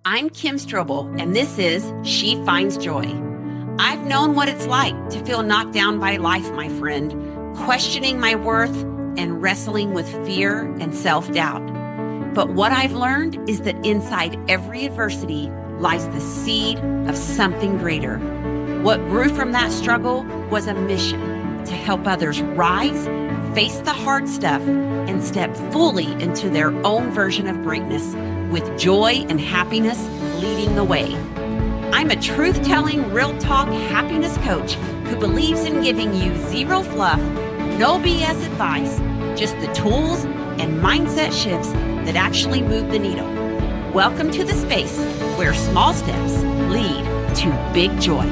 I'm Kim Strobel, and this is She Finds Joy. I've known what it's like to feel knocked down by life, my friend, questioning my worth and wrestling with fear and self-doubt. But what I've learned is that inside every adversity lies the seed of something greater. What grew from that struggle was a mission to help others rise, face the hard stuff, and step fully into their own version of greatness with joy and happiness leading the way. I'm a truth-telling, real-talk happiness coach who believes in giving you zero fluff, no BS advice, just the tools and mindset shifts that actually move the needle. Welcome to the space where small steps lead to big joy.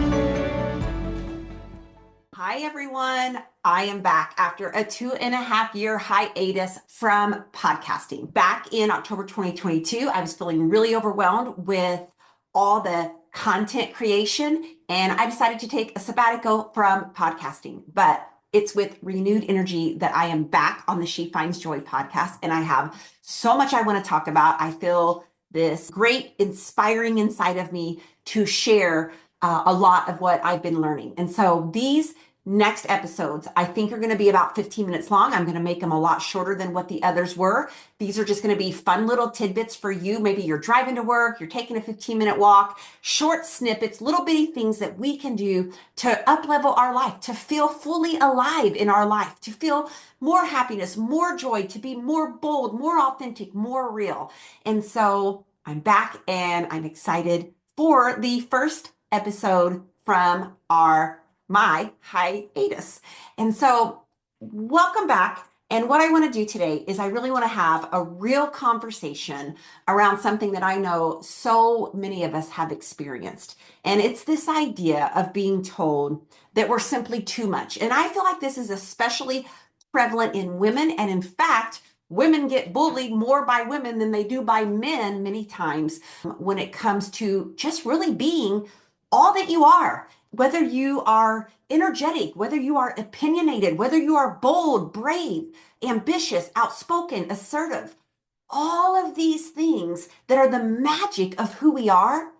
Hi, everyone. I am back after a 2.5-year hiatus from podcasting. Back in October 2022, I was feeling really overwhelmed with all the content creation, and I decided to take a sabbatical from podcasting. But it's with renewed energy that I am back on the She Finds Joy podcast, and I have so much I want to talk about. I feel this great inspiring inside of me to share a lot of what I've been learning. And so these next episodes, I think, are going to be about 15 minutes long. I'm going to make them a lot shorter than what the others were. These are just going to be fun little tidbits for you. Maybe you're driving to work, you're taking a 15-minute walk, short snippets, little bitty things that we can do to up-level our life, to feel fully alive in our life, to feel more happiness, more joy, to be more bold, more authentic, more real. And so I'm back and I'm excited for the first episode from my hiatus. And so welcome back. And what I want to do today is I really want to have a real conversation around something that I know so many of us have experienced. And it's this idea of being told that we're simply too much. And I feel like this is especially prevalent in women. And in fact, women get bullied more by women than they do by men many times when it comes to just really being all that you are. Whether you are energetic, whether you are opinionated, whether you are bold, brave, ambitious, outspoken, assertive, all of these things that are the magic of who we are,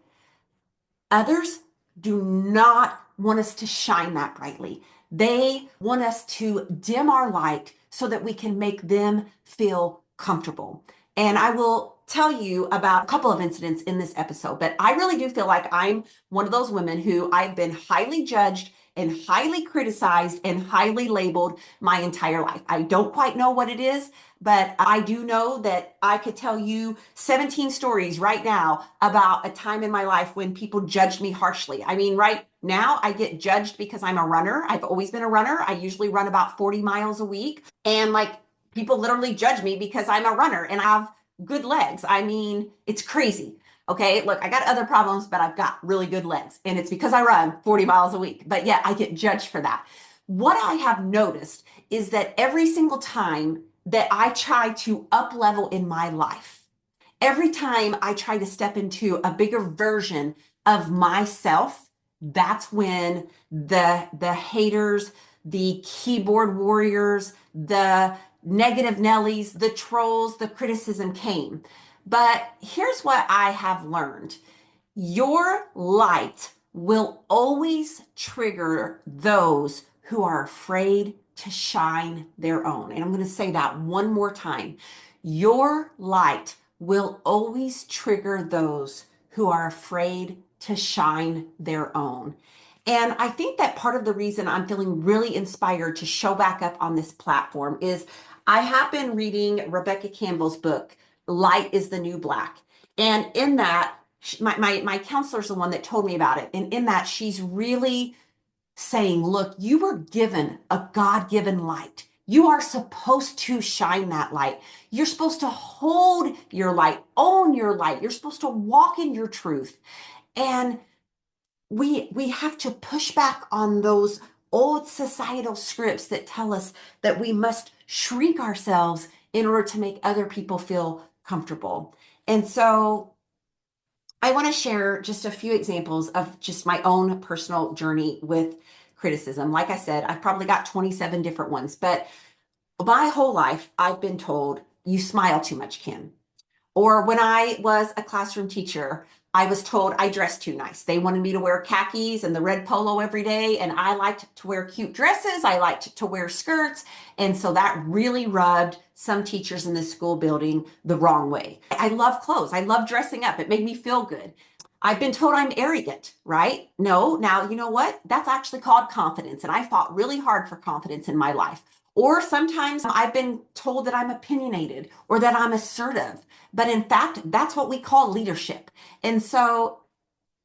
others do not want us to shine that brightly. They want us to dim our light so that we can make them feel comfortable. And I will tell you about a couple of incidents in this episode, but I really do feel like I'm one of those women who I've been highly judged and highly criticized and highly labeled my entire life. I don't quite know what it is, but I do know that I could tell you 17 stories right now about a time in my life when people judged me harshly. I mean, right now I get judged because I'm a runner. I've always been a runner. I usually run about 40 miles a week. And people literally judge me because I'm a runner and I have good legs. I mean, it's crazy. Okay, look, I got other problems, but I've got really good legs. And it's because I run 40 miles a week. But yeah, I get judged for that. What I have noticed is that every single time that I try to up level in my life, every time I try to step into a bigger version of myself, that's when the haters, the keyboard warriors, the negative Nellies, the trolls, the criticism came. But here's what I have learned. Your light will always trigger those who are afraid to shine their own. And I'm going to say that one more time. Your light will always trigger those who are afraid to shine their own. And I think that part of the reason I'm feeling really inspired to show back up on this platform is I have been reading Rebecca Campbell's book, Light is the New Black. And in that, my counselor's the one that told me about it. And in that, she's really saying, look, you were given a God-given light. You are supposed to shine that light. You're supposed to hold your light, own your light. You're supposed to walk in your truth. And we have to push back on those old societal scripts that tell us that we must shrink ourselves in order to make other people feel comfortable. And so I want to share just a few examples of just my own personal journey with criticism. Like I said, I've probably got 27 different ones, but my whole life I've been told, you smile too much, Kim. Or when I was a classroom teacher, I was told I dressed too nice. They wanted me to wear khakis and the red polo every day, and I liked to wear cute dresses. I liked to wear skirts. And so that really rubbed some teachers in the school building the wrong way. I love clothes. I love dressing up. It made me feel good. I've been told I'm arrogant, right? No, now you know what? That's actually called confidence. And I fought really hard for confidence in my life. Or sometimes I've been told that I'm opinionated or that I'm assertive. But in fact, that's what we call leadership. And so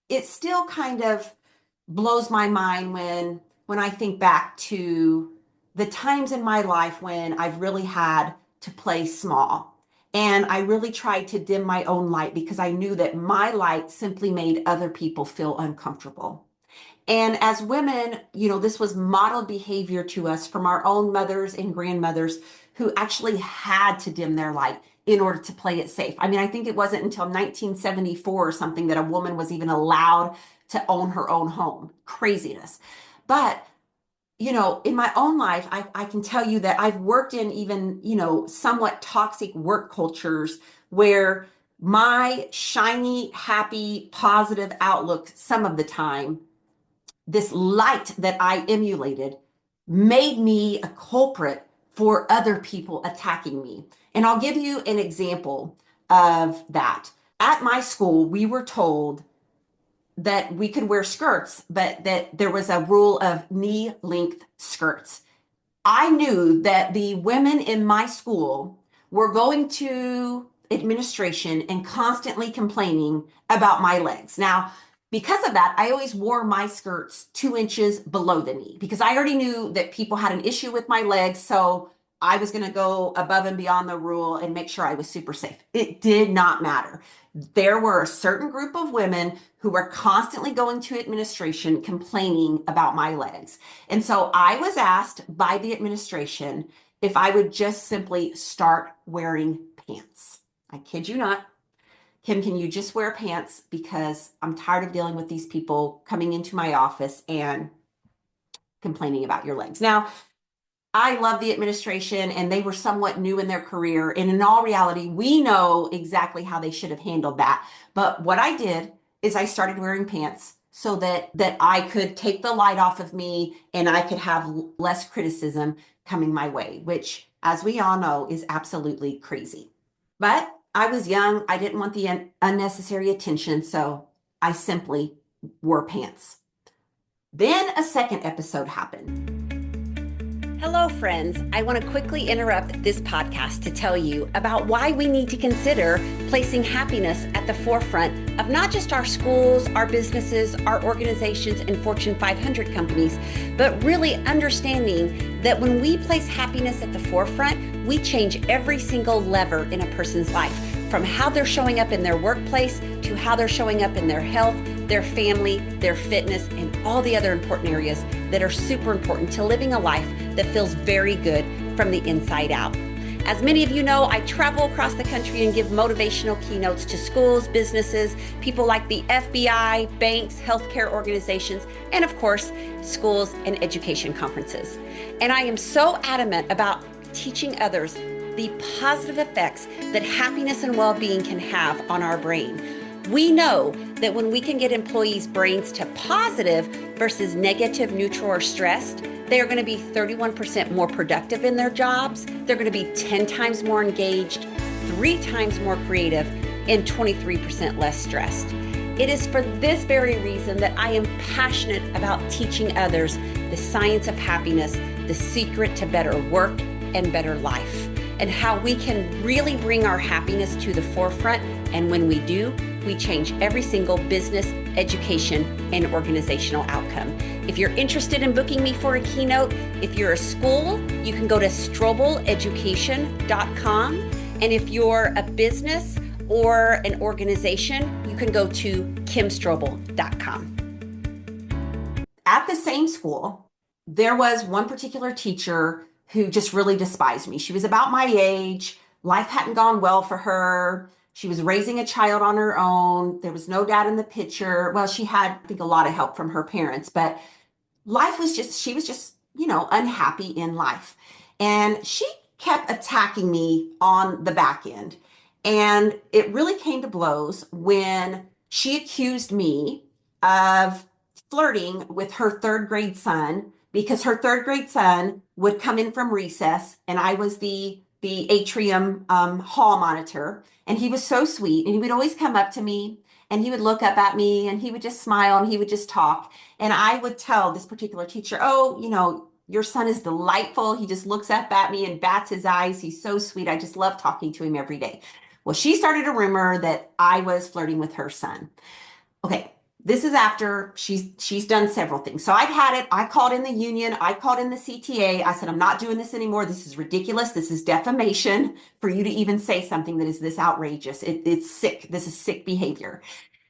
it still kind of blows my mind when I think back to the times in my life when I've really had to play small. And I really tried to dim my own light because I knew that my light simply made other people feel uncomfortable. And as women, this was modeled behavior to us from our own mothers and grandmothers who actually had to dim their light in order to play it safe. I mean, I think it wasn't until 1974 or something that a woman was even allowed to own her own home. Craziness. But in my own life, I can tell you that I've worked in even, somewhat toxic work cultures where my shiny, happy, positive outlook some of the time, this light that I emulated, made me a culprit for other people attacking me. And I'll give you an example of that. At my school, we were told that we could wear skirts, but that there was a rule of knee length skirts. I knew that the women in my school were going to administration and constantly complaining about my legs. Now, because of that, I always wore my skirts 2 inches below the knee because I already knew that people had an issue with my legs. So I was going to go above and beyond the rule and make sure I was super safe. It did not matter. There were a certain group of women who were constantly going to administration complaining about my legs. And so I was asked by the administration if I would just simply start wearing pants. I kid you not. Kim, can you just wear pants? Because I'm tired of dealing with these people coming into my office and complaining about your legs. Now, I love the administration and they were somewhat new in their career. And in all reality, we know exactly how they should have handled that. But what I did is I started wearing pants so that I could take the light off of me and I could have less criticism coming my way, which, as we all know, is absolutely crazy. But I was young. I didn't want the unnecessary attention, so I simply wore pants. Then a second episode happened. Hello, friends. I want to quickly interrupt this podcast to tell you about why we need to consider placing happiness at the forefront of not just our schools, our businesses, our organizations, and Fortune 500 companies, but really understanding that when we place happiness at the forefront, we change every single lever in a person's life, from how they're showing up in their workplace to how they're showing up in their health, their family, their fitness, and all the other important areas that are super important to living a life that feels very good from the inside out. As many of you know, I travel across the country and give motivational keynotes to schools, businesses, people like the FBI, banks, healthcare organizations, and of course, schools and education conferences. And I am so adamant about teaching others the positive effects that happiness and well-being can have on our brain. We know that when we can get employees' brains to positive versus negative, neutral, or stressed, they are going to be 31% more productive in their jobs. They're going to be 10 times more engaged, 3 times more creative, and 23% less stressed. It is for this very reason that I am passionate about teaching others the science of happiness, the secret to better work and better life, and how we can really bring our happiness to the forefront. And when we do, we change every single business, education, and organizational outcome. If you're interested in booking me for a keynote, if you're a school, you can go to strobeleducation.com. And if you're a business or an organization, you can go to kimstrobel.com. At the same school, there was one particular teacher who just really despised me. She was about my age. Life hadn't gone well for her. She was raising a child on her own. There was no dad in the picture. Well, she had, I think, a lot of help from her parents, but she was just, unhappy in life. And she kept attacking me on the back end. And it really came to blows when she accused me of flirting with her third grade son because her third grade son would come in from recess and I was the atrium hall monitor. And he was so sweet and he would always come up to me and he would look up at me and he would just smile and he would just talk. And I would tell this particular teacher, oh, your son is delightful. He just looks up at me and bats his eyes. He's so sweet. I just love talking to him every day. Well, she started a rumor that I was flirting with her son. Okay, this is after she's done several things. So I've had it. I called in the union. I called in the CTA. I said, I'm not doing this anymore. This is ridiculous. This is defamation for you to even say something that is this outrageous. It's sick. This is sick behavior.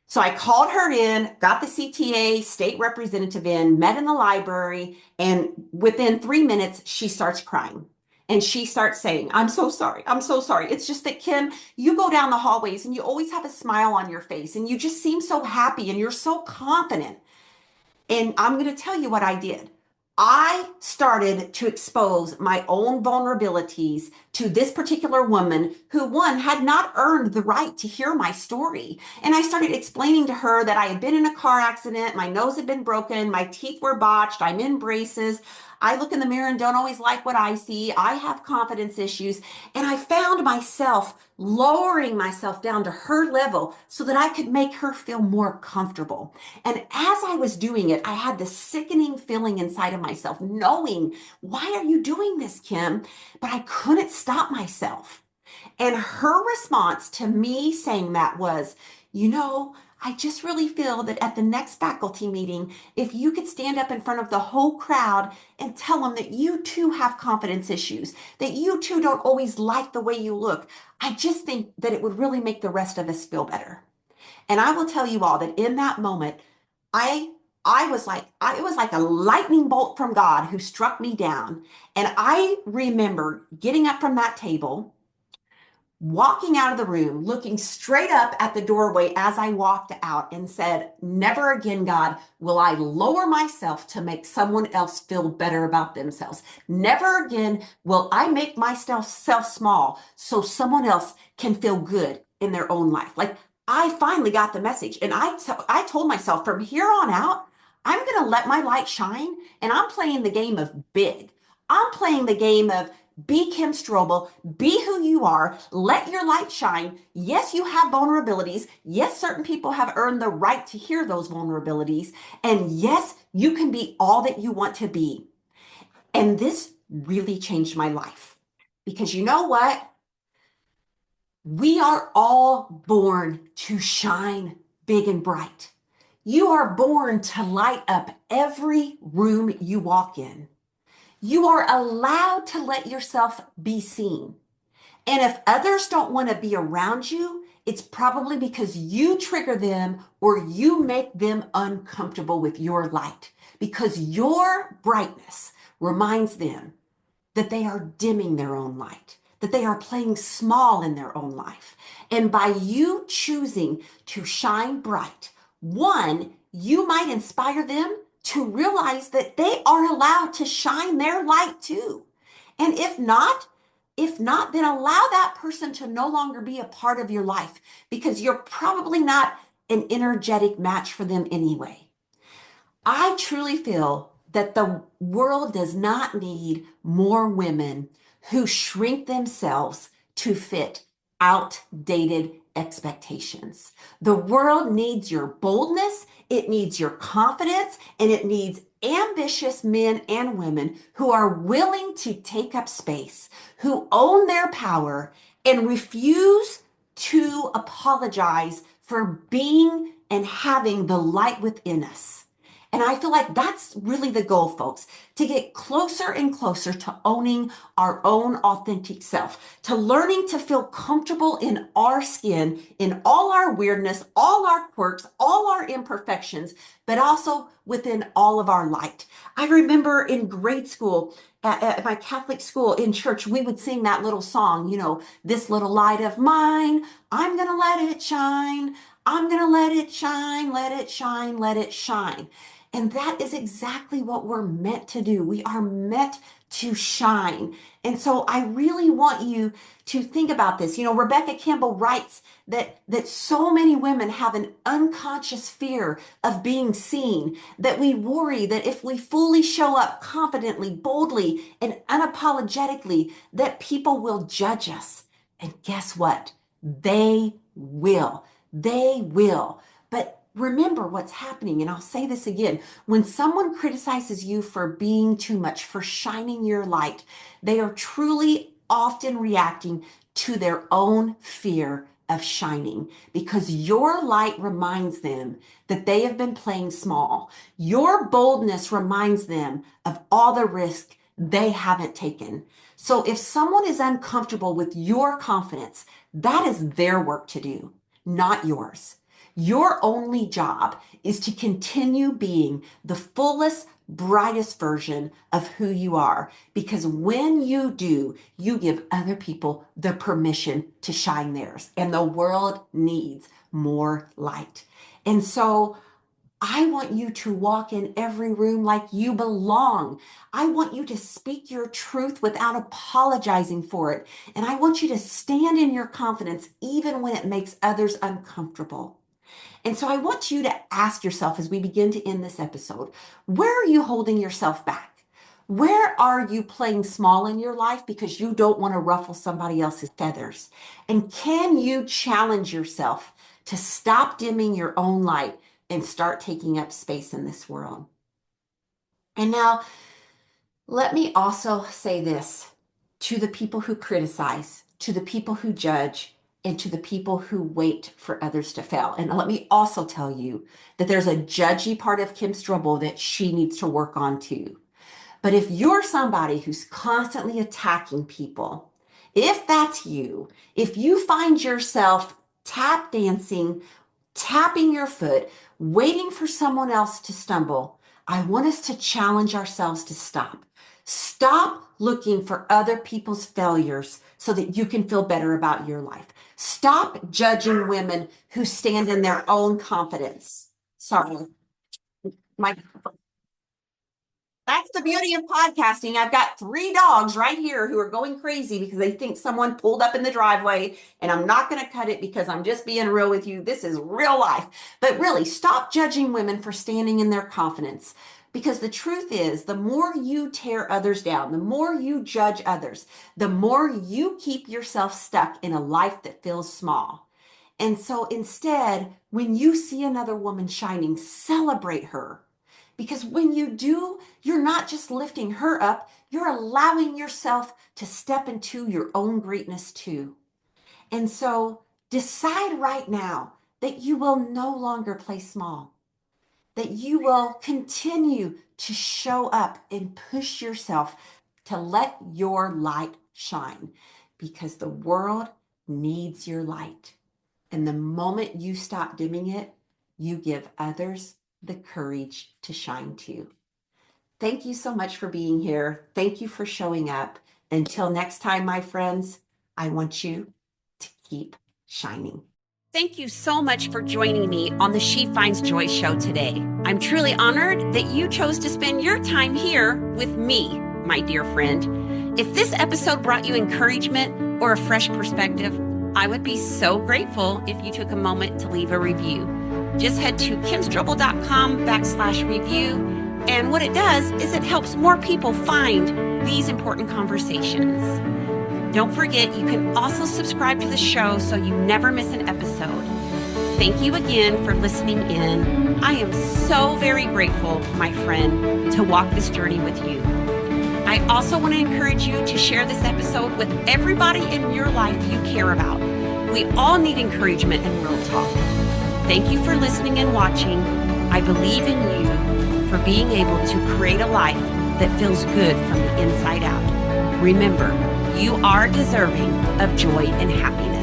So I called her in, got the CTA state representative in, met in the library, and within 3 minutes, she starts crying. And she starts saying, I'm so sorry. I'm so sorry. It's just that, Kim, you go down the hallways and you always have a smile on your face and you just seem so happy and you're so confident. And I'm going to tell you what I did. I started to expose my own vulnerabilities to this particular woman who, one, had not earned the right to hear my story. And I started explaining to her that I had been in a car accident, my nose had been broken, my teeth were botched, I'm in braces. I look in the mirror and don't always like what I see. I have confidence issues. And I found myself lowering myself down to her level so that I could make her feel more comfortable. And as I was doing it, I had this sickening feeling inside of myself, knowing, why are you doing this, Kim? But I couldn't stop myself. And her response to me saying that was, I just really feel that at the next faculty meeting, if you could stand up in front of the whole crowd and tell them that you too have confidence issues, that you too don't always like the way you look, I just think that it would really make the rest of us feel better. And I will tell you all that in that moment, I it was like a lightning bolt from God who struck me down. And I remember getting up from that table, walking out of the room, looking straight up at the doorway as I walked out and said, never again, God, will I lower myself to make someone else feel better about themselves. Never again will I make myself small so someone else can feel good in their own life. Like, I finally got the message. And I told myself from here on out, I'm going to let my light shine. And I'm playing the game of big. I'm playing the game of be Kim Strobel, be who you are, let your light shine. Yes, you have vulnerabilities. Yes, certain people have earned the right to hear those vulnerabilities. And yes, you can be all that you want to be. And this really changed my life. Because you know what? We are all born to shine big and bright. You are born to light up every room you walk in. You are allowed to let yourself be seen. And if others don't want to be around you, it's probably because you trigger them or you make them uncomfortable with your light, because your brightness reminds them that they are dimming their own light, that they are playing small in their own life. And by you choosing to shine bright, one, you might inspire them to realize that they are allowed to shine their light too. And if not, then allow that person to no longer be a part of your life because you're probably not an energetic match for them anyway. I truly feel that the world does not need more women who shrink themselves to fit outdated expectations. The world needs your boldness, it needs your confidence, and it needs ambitious men and women who are willing to take up space, who own their power, and refuse to apologize for being and having the light within us. And I feel like that's really the goal, folks, to get closer and closer to owning our own authentic self, to learning to feel comfortable in our skin, in all our weirdness, all our quirks, all our imperfections, but also within all of our light. I remember in grade school, at my Catholic school in church, we would sing that little song, this little light of mine, I'm going to let it shine. I'm going to let it shine, let it shine, let it shine. And that is exactly what we're meant to do. We are meant to shine. And so I really want you to think about this. Rebecca Campbell writes that so many women have an unconscious fear of being seen, that we worry that if we fully show up confidently, boldly, and unapologetically, that people will judge us. And guess what? They will. They will. But remember what's happening, and I'll say this again. When someone criticizes you for being too much, for shining your light, they are truly often reacting to their own fear of shining, because your light reminds them that they have been playing small. Your boldness reminds them of all the risk they haven't taken. So if someone is uncomfortable with your confidence, that is their work to do, not yours. Your only job is to continue being the fullest, brightest version of who you are. Because when you do, you give other people the permission to shine theirs. And the world needs more light. And so I want you to walk in every room like you belong. I want you to speak your truth without apologizing for it. And I want you to stand in your confidence even when it makes others uncomfortable. And so I want you to ask yourself as we begin to end this episode, where are you holding yourself back? Where are you playing small in your life because you don't want to ruffle somebody else's feathers? And can you challenge yourself to stop dimming your own light and start taking up space in this world? And now, let me also say this to the people who criticize, to the people who judge, and to the people who wait for others to fail. And let me also tell you that there's a judgy part of Kim Strobel that she needs to work on too. But if you're somebody who's constantly attacking people, if that's you, if you find yourself tap dancing, tapping your foot, waiting for someone else to stumble, I want us to challenge ourselves to stop. Stop looking for other people's failures so that you can feel better about your life. Stop judging women who stand in their own confidence. Sorry, my that's the beauty of podcasting. I've got 3 dogs right here who are going crazy because they think someone pulled up in the driveway, and I'm not going to cut it because I'm just being real with you. This is real life. But really, stop judging women for standing in their confidence. Because the truth is, the more you tear others down, the more you judge others, the more you keep yourself stuck in a life that feels small. And so instead, when you see another woman shining, celebrate her. Because when you do, you're not just lifting her up, you're allowing yourself to step into your own greatness too. And so decide right now that you will no longer play small, that you will continue to show up and push yourself to let your light shine, because the world needs your light. And the moment you stop dimming it, you give others the courage to shine too. Thank you so much for being here. Thank you for showing up. Until next time, my friends, I want you to keep shining. Thank you so much for joining me on the She Finds Joy show today. I'm truly honored that you chose to spend your time here with me, my dear friend. If this episode brought you encouragement or a fresh perspective, I would be so grateful if you took a moment to leave a review. Just head to kimstrobel.com/review. And what it does is it helps more people find these important conversations. Don't forget, you can also subscribe to the show so you never miss an episode. Thank you again for listening in. I am so very grateful, my friend, to walk this journey with you. I also want to encourage you to share this episode with everybody in your life you care about. We all need encouragement and real talk. Thank you for listening and watching. I believe in you for being able to create a life that feels good from the inside out. Remember, you are deserving of joy and happiness.